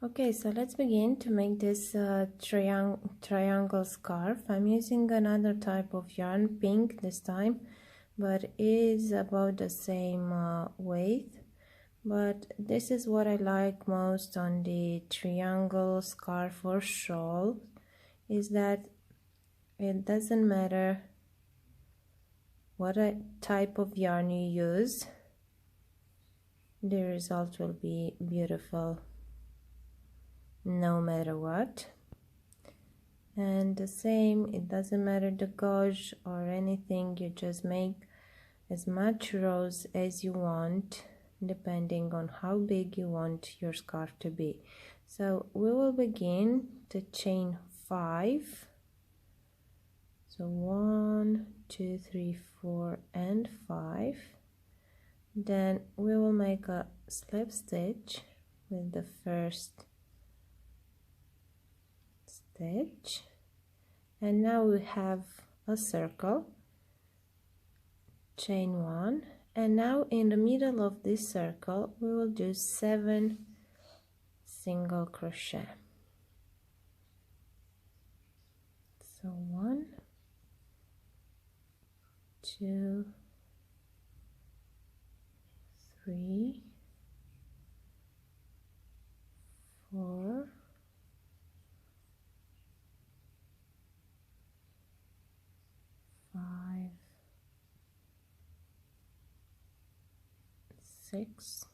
Okay, so let's begin to make this triangle scarf. I'm using another type of yarn, pink this time, but it is about the same weight. But this is what I like most on the triangle scarf or shawl, is that it doesn't matter what type of yarn you use, the result will be beautiful no matter what. And the same, it doesn't matter the gauge or anything, you just make as much rows as you want depending on how big you want your scarf to be. So we will begin to chain 5. So 1, 2, 3, 4 and 5. Then we will make a slip stitch with the first stitch, and now we have a circle, chain 1, and now in the middle of this circle we will do 7 single crochet. So 1, 2, 3, 4, 5, 6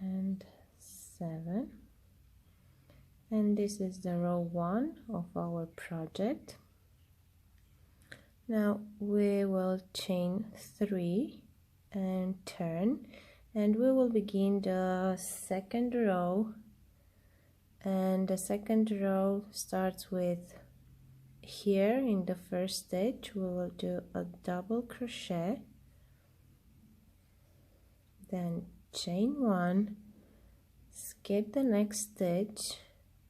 and 7, and this is the row 1 of our project. Now we will chain 3 and turn, and we will begin the second row, and the second row starts with, here in the first stitch we will do a double crochet, then chain 1, skip the next stitch,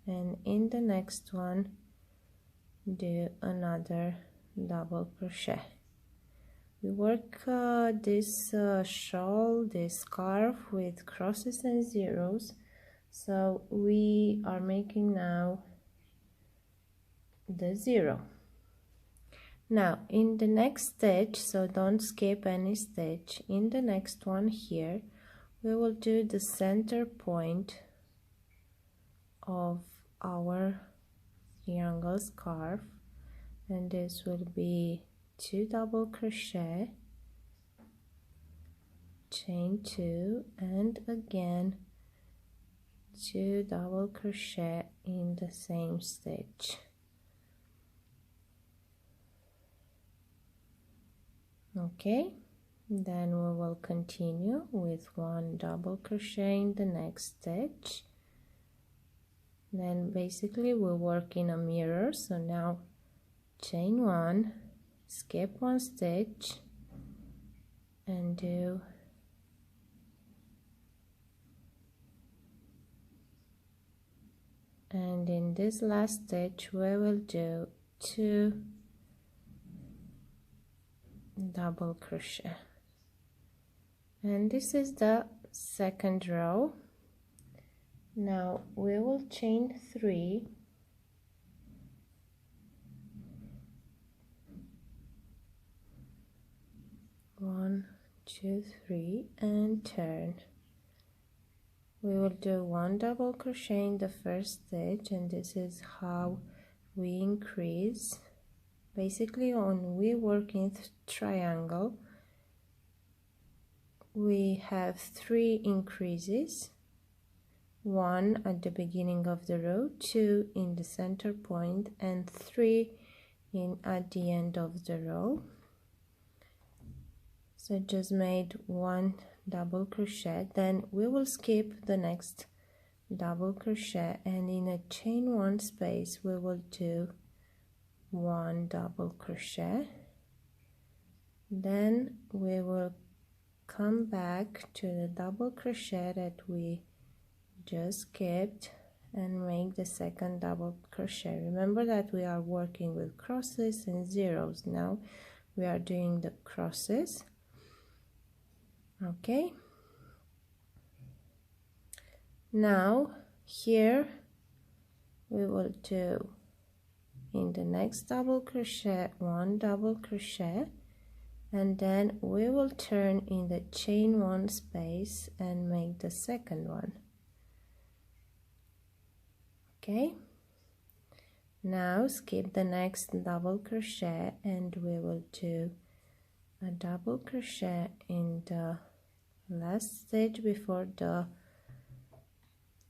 and in the next one do another double crochet. We work this shawl, this scarf, with crosses and zeros, so we are making now the 0. Now in the next stitch, so don't skip any stitch, in the next one here we will do the center point of our triangle scarf, and this will be 2 double crochet, chain 2, and again 2 double crochet in the same stitch. Okay, then we will continue with 1 double crochet in the next stitch. Then basically we work in a mirror, so now chain 1, skip 1 stitch, and do and in this last stitch we will do 2 double crochet, and this is the second row. Now we will chain 3, one, 2, 3, and turn. We will do 1 double crochet in the first stitch, and this is how we increase. Basically, when we work in triangle, we have 3 increases, 1 at the beginning of the row, 2 in the center point, and 3 at the end of the row. So just made 1 double crochet, then we will skip the next double crochet, and in a chain 1 space we will do 1 double crochet. Then we will come back to the double crochet that we just skipped and make the second double crochet. Remember that we are working with crosses and zeros. Now we are doing the crosses. Okay, Now here we will do in the next double crochet 1 double crochet, and then we will turn in the chain 1 space and make the second one. Okay, now skip the next double crochet and we will do a double crochet in the last stitch before the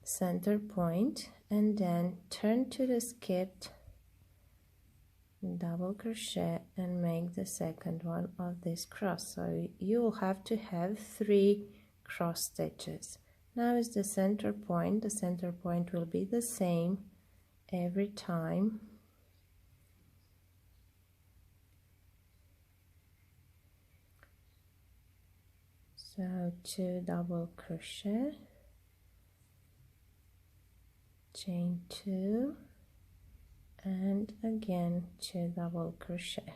center point, and then turn to the skipped double crochet and make the second one of this cross. So you will have to have 3 cross stitches. Now is the center point. The center point will be the same every time. So 2 double crochet, chain 2, and again 2 double crochet.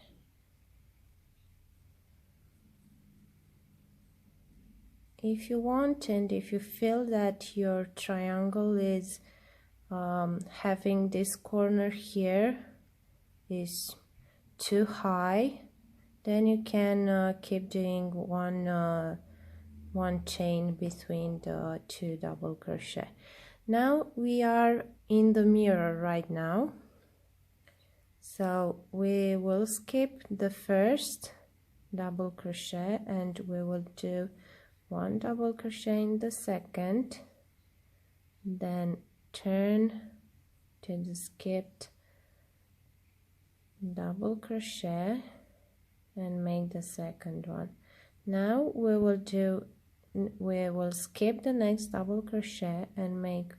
If you want, and if you feel that your triangle is having this corner here is too high, then you can keep doing one chain between the 2 double crochet. Now we are in the mirror right now, so we will skip the first double crochet and we will do 1 double crochet in the second, then turn to the skipped double crochet and make the second one. Now we will skip the next double crochet and make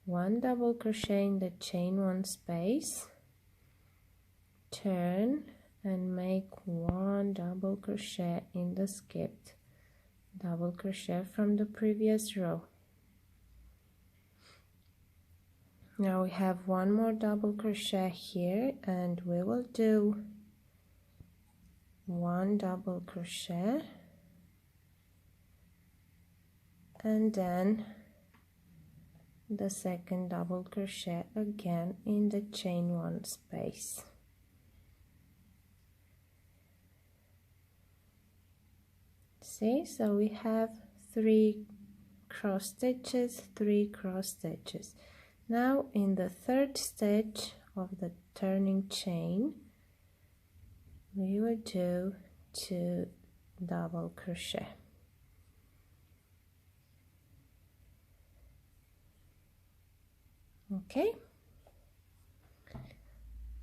1 double crochet in the chain 1 space, turn and make 1 double crochet in the skipped double crochet from the previous row. Now we have 1 more double crochet here and we will do 1 double crochet and then the second double crochet again in the chain 1 space. See, so we have 3 cross stitches, 3 cross stitches. Now in the third stitch of the turning chain we will do 2 double crochet. Okay,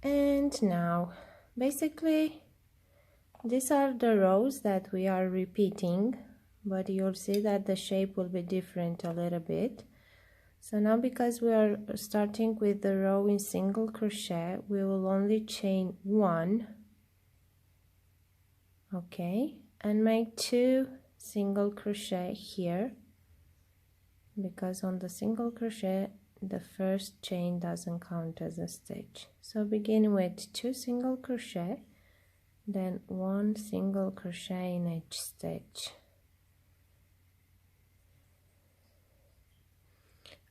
and now basically these are the rows that we are repeating, but you'll see that the shape will be different a little bit. So now because we are starting with the row in single crochet, we will only chain 1, okay, and make 2 single crochet here, because on the single crochet the first chain doesn't count as a stitch. So begin with 2 single crochet, then 1 single crochet in each stitch.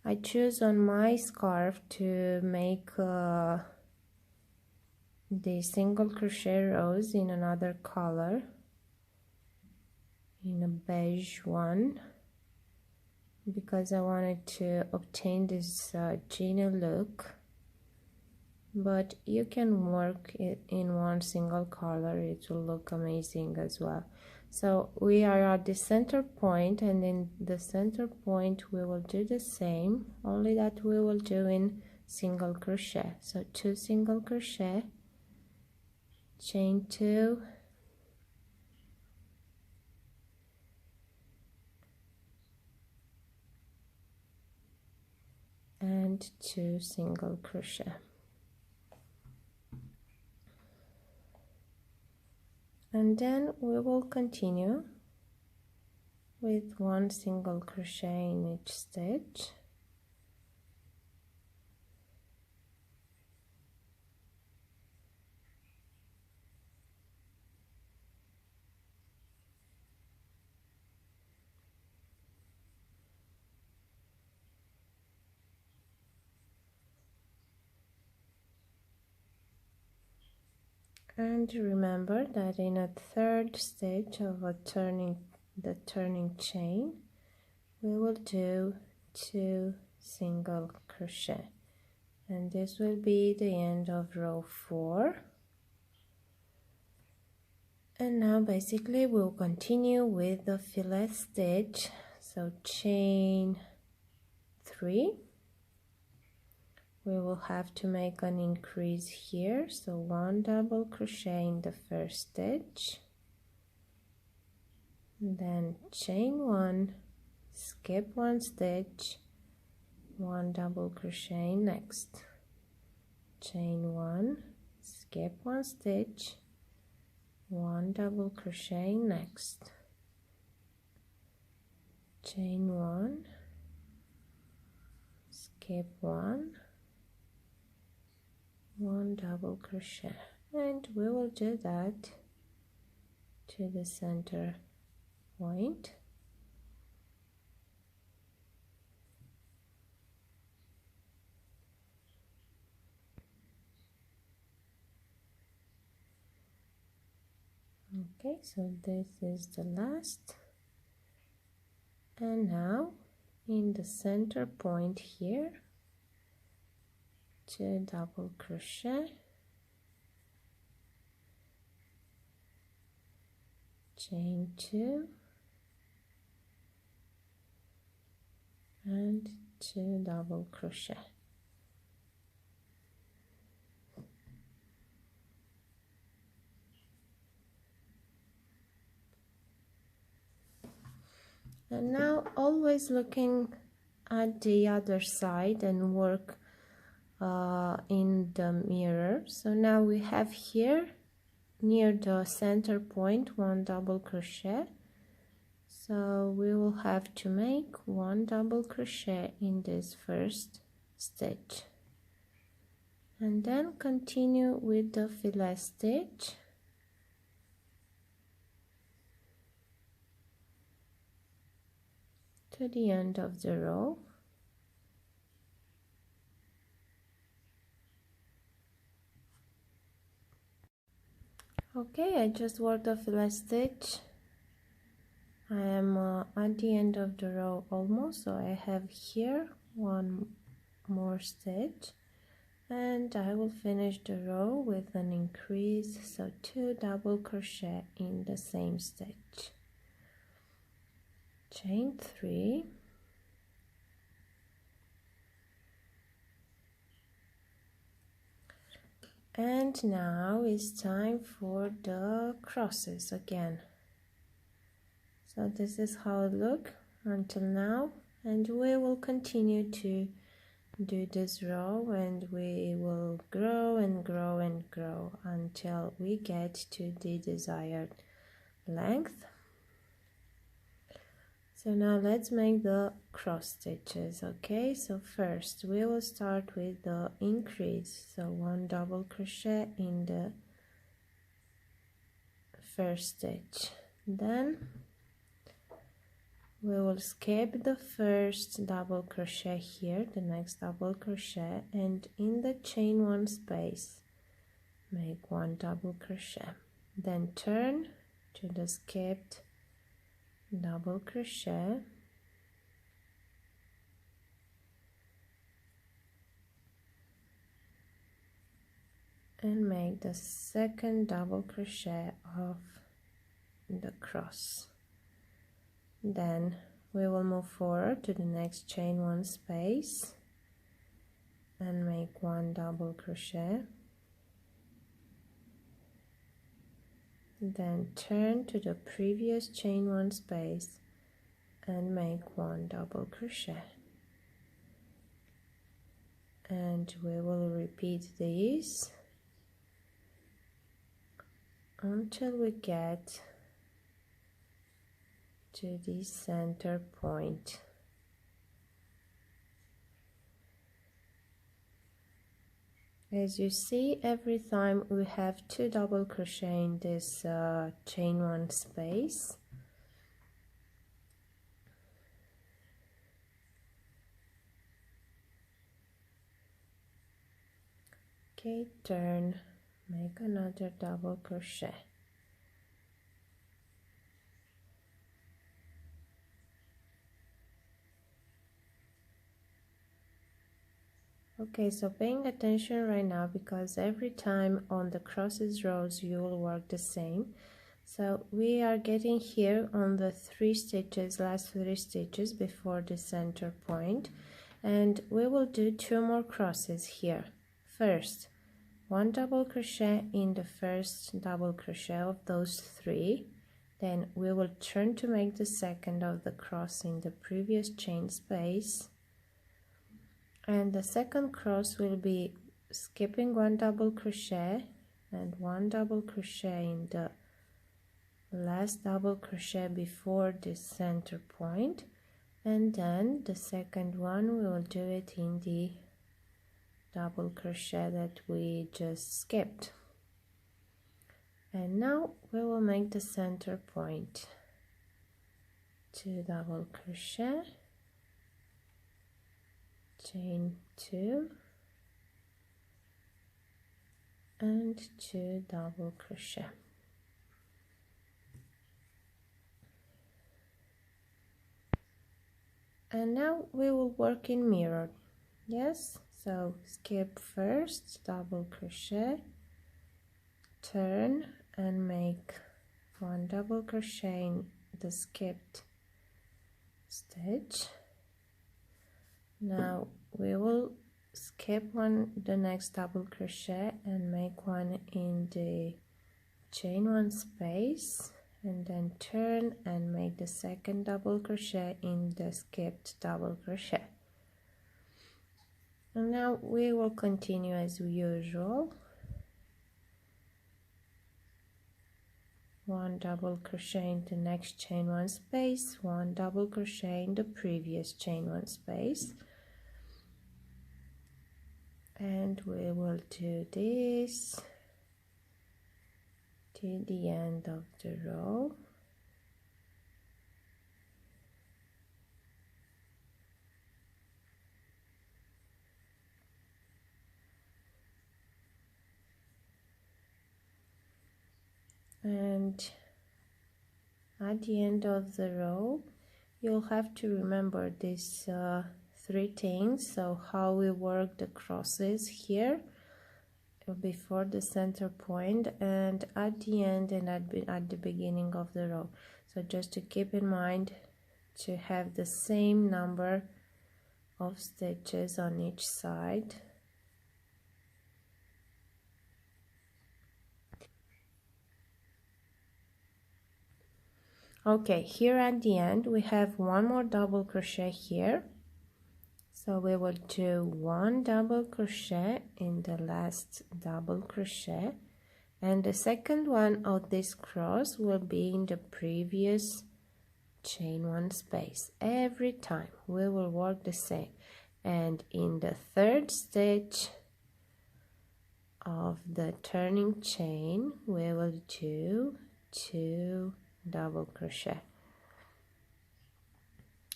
I choose on my scarf to make the single crochet rows in another color, in a beige one, because I wanted to obtain this Jeanie look, but you can work it in one single color, it will look amazing as well. So we are at the center point, and in the center point we will do the same, only that we will do in single crochet. So 2 single crochet, chain 2, and 2 single crochet. And then we will continue with 1 single crochet in each stitch, And remember that in a third stitch of the turning chain, we will do 2 single crochet, and this will be the end of row 4. And now basically we'll continue with the fillet stitch. So chain 3, we will have to make an increase here, so 1 double crochet in the first stitch, then chain 1, skip 1 stitch, 1 double crochet next, chain 1, skip 1 stitch, 1 double crochet next, chain 1, skip 1, 1 double crochet, and we will do that to the center point. Okay, so this is the last, and now in the center point here, 2 double crochet, chain 2, and 2 double crochet. And now always looking at the other side and work in the mirror. So now we have here near the center point 1 double crochet, so we will have to make 1 double crochet in this first stitch, and then continue with the fillet stitch to the end of the row. Okay, I just worked a fillet stitch. I am at the end of the row almost, so I have here 1 more stitch, and I will finish the row with an increase, so 2 double crochet in the same stitch, chain 3, and now it's time for the crosses again. So this is how it looks until now, and we will continue to do this row, and we will grow and grow and grow until we get to the desired length. So now let's make the cross stitches. Okay, so first we will start with the increase, so 1 double crochet in the first stitch, then we will skip the first double crochet here, the next double crochet, and in the chain 1 space make 1 double crochet, then turn to the skipped double crochet, and make the second double crochet of the cross. Then we will move forward to the next chain 1 space and make 1 double crochet, then turn to the previous chain 1 space and make 1 double crochet, and we will repeat these until we get to the center point. As you see, every time we have 2 double crochet in this chain 1 space. Okay, turn, make another double crochet. Okay, so paying attention right now, because every time on the crosses rows you will work the same. So we are getting here on the last three stitches before the center point, and we will do 2 more crosses here. First, 1 double crochet in the first double crochet of those 3, then we will turn to make the second of the cross in the previous chain space, and the second cross will be skipping 1 double crochet and 1 double crochet in the last double crochet before the center point, and then the second one we will do it in the double crochet that we just skipped. And now we will make the center point. 2 double crochet, chain 2 and 2 double crochet. And now we will work in mirror. Yes, so skip first, double crochet, turn and make 1 double crochet in the skipped stitch. Now we will skip the next double crochet and make 1 in the chain 1 space, and then turn and make the second double crochet in the skipped double crochet. And now we will continue as usual. 1 double crochet in the next chain 1 space, 1 double crochet in the previous chain 1 space, and we will do this to the end of the row. And at the end of the row you'll have to remember these 3 things. So how we work the crosses here before the center point and at the end and at the beginning of the row. So just to keep in mind to have the same number of stitches on each side. Okay, here at the end we have 1 more double crochet here, so we will do 1 double crochet in the last double crochet, and the second one of this cross will be in the previous chain 1 space. Every time we will work the same, and in the third stitch of the turning chain we will do 2 double crochet.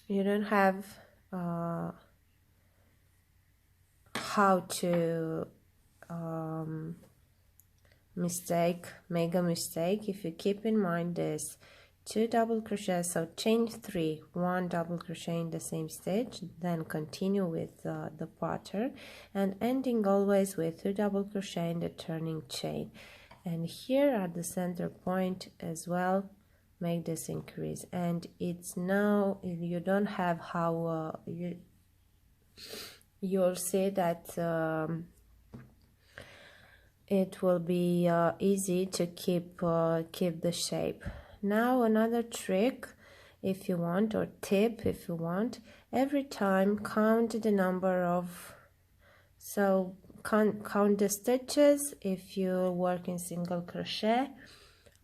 You don't have how to make a mistake if you keep in mind this 2 double crochet. So chain 3, 1 double crochet in the same stitch, then continue with the pattern and ending always with 2 double crochet in the turning chain, and here at the center point as well make this increase. And it's now you don't have how you'll see that it will be easy to keep the shape. Now another trick, if you want, or tip if you want, every time count the number of, so count the stitches if you work in single crochet,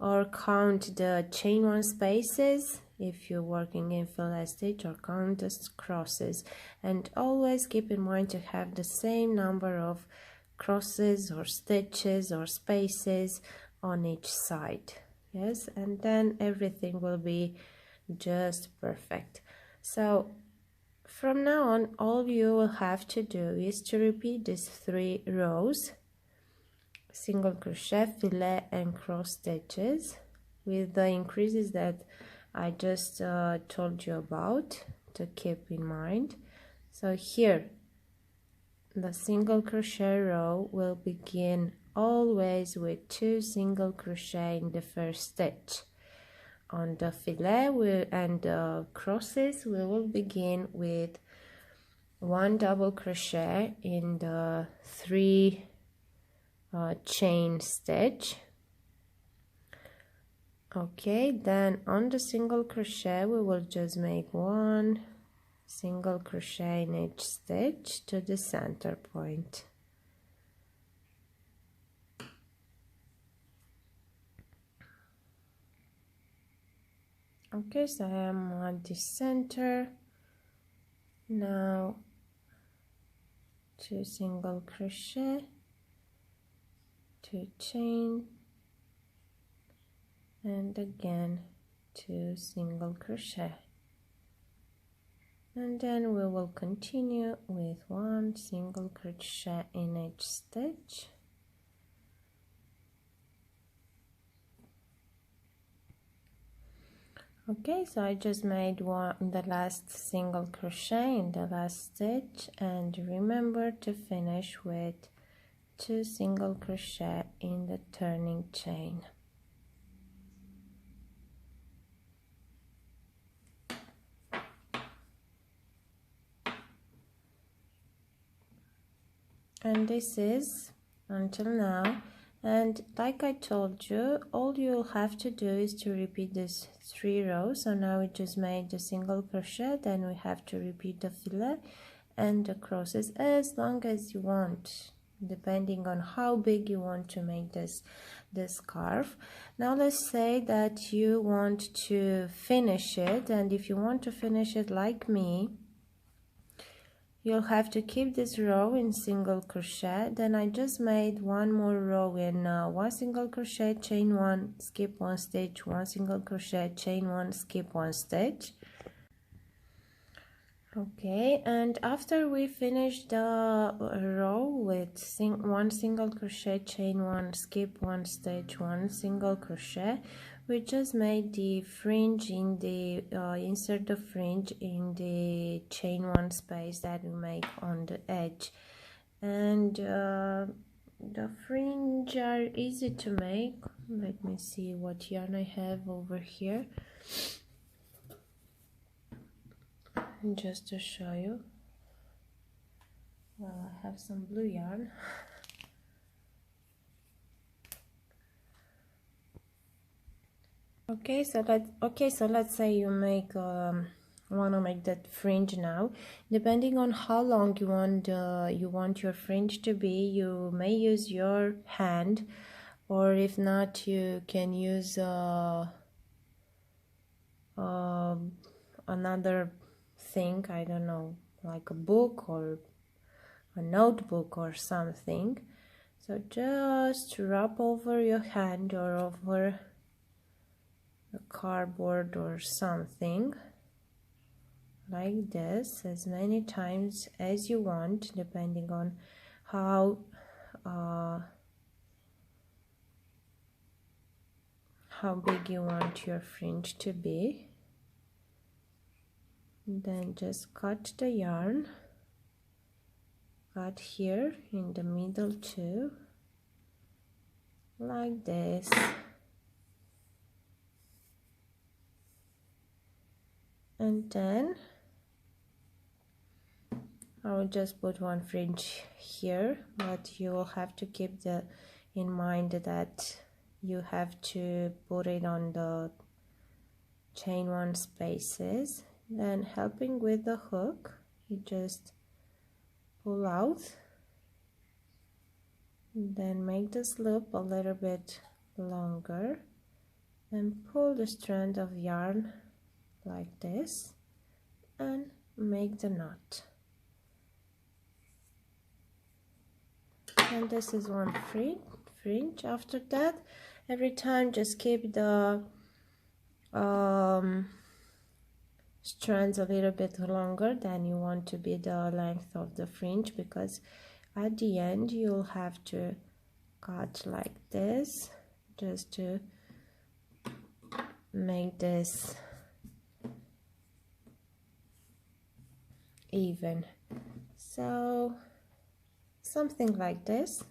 or count the chain 1 spaces if you're working in fillet stitch, or count the crosses, and always keep in mind to have the same number of crosses or stitches or spaces on each side. Yes, and then everything will be just perfect. So from now on all you will have to do is to repeat these 3 rows single crochet, fillet and cross stitches with the increases that I just told you about to keep in mind. So here the single crochet row will begin always with 2 single crochet in the first stitch. On the fillet and crosses we will begin with 1 double crochet in the 3 chain stitch. Okay, then on the single crochet we will just make 1 single crochet in each stitch to the center point. Okay, so I am at the center. Now 2 single crochet, 2 chain, and again 2 single crochet, and then we will continue with 1 single crochet in each stitch. Okay, so I just made the last single crochet in the last stitch, and remember to finish with 2 single crochet in the turning chain. And this is until now, and like I told you, all you'll have to do is to repeat these 3 rows. So now we just made the single crochet, then we have to repeat the fillet and the crosses as long as you want, depending on how big you want to make this scarf. Now let's say that you want to finish it, and if you want to finish it like me, you'll have to keep this row in single crochet. Then I just made 1 more row in 1 single crochet, chain 1, skip 1 stitch, 1 single crochet, chain 1, skip 1 stitch. Okay, and after we finish the row with 1 single crochet, chain 1, skip 1 stitch, 1 single crochet, we just made the fringe in the insert the fringe in the chain 1 space that we make on the edge. And the fringe are easy to make. Let me see what yarn I have over here just to show you. Well, I have some blue yarn. Okay, so let's say you make want to make that fringe now. Depending on how long you want your fringe to be, you may use your hand, or if not, you can use another thing, I don't know, like a book or a notebook or something. So just wrap over your hand or over a cardboard or something like this as many times as you want, depending on how big you want your fringe to be. Then just cut the yarn, cut here in the middle too, like this. And then I will just put 1 fringe here, but you will have to keep in mind that you have to put it on the chain 1 spaces. Then helping with the hook, you just pull out, then make this loop a little bit longer, and pull the strand of yarn like this and make the knot. And this is 1 fringe. After that, every time just keep the strands a little bit longer than you want to be the length of the fringe, because at the end you'll have to cut like this, just to make this even. So something like this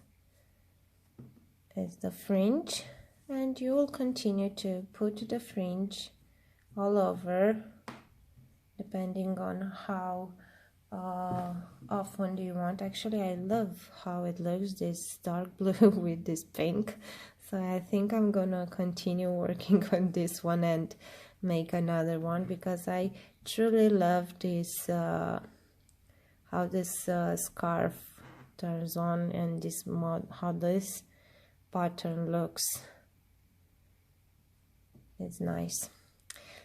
is the fringe, and you will continue to put the fringe all over, depending on how often do you want. Actually, I love how it looks, this dark blue with this pink, so I think I'm gonna continue working on this one and make another one, because I truly love this how this scarf turns on, and this how this pattern looks. It's nice.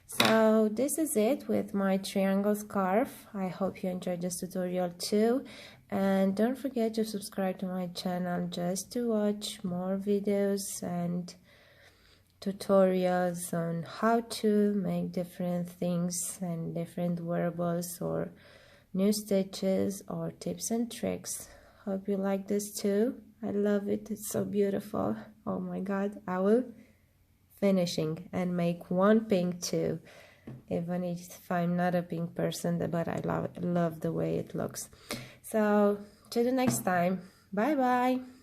So this is it with my triangle scarf. I hope you enjoyed this tutorial too, and don't forget to subscribe to my channel just to watch more videos and tutorials on how to make different things and different wearables or new stitches or tips and tricks. Hope you like this too. I love it. It's so beautiful. Oh my god, I will finishing and make one pink too, even if I'm not a pink person, but I love the way it looks. So till the next time, bye bye.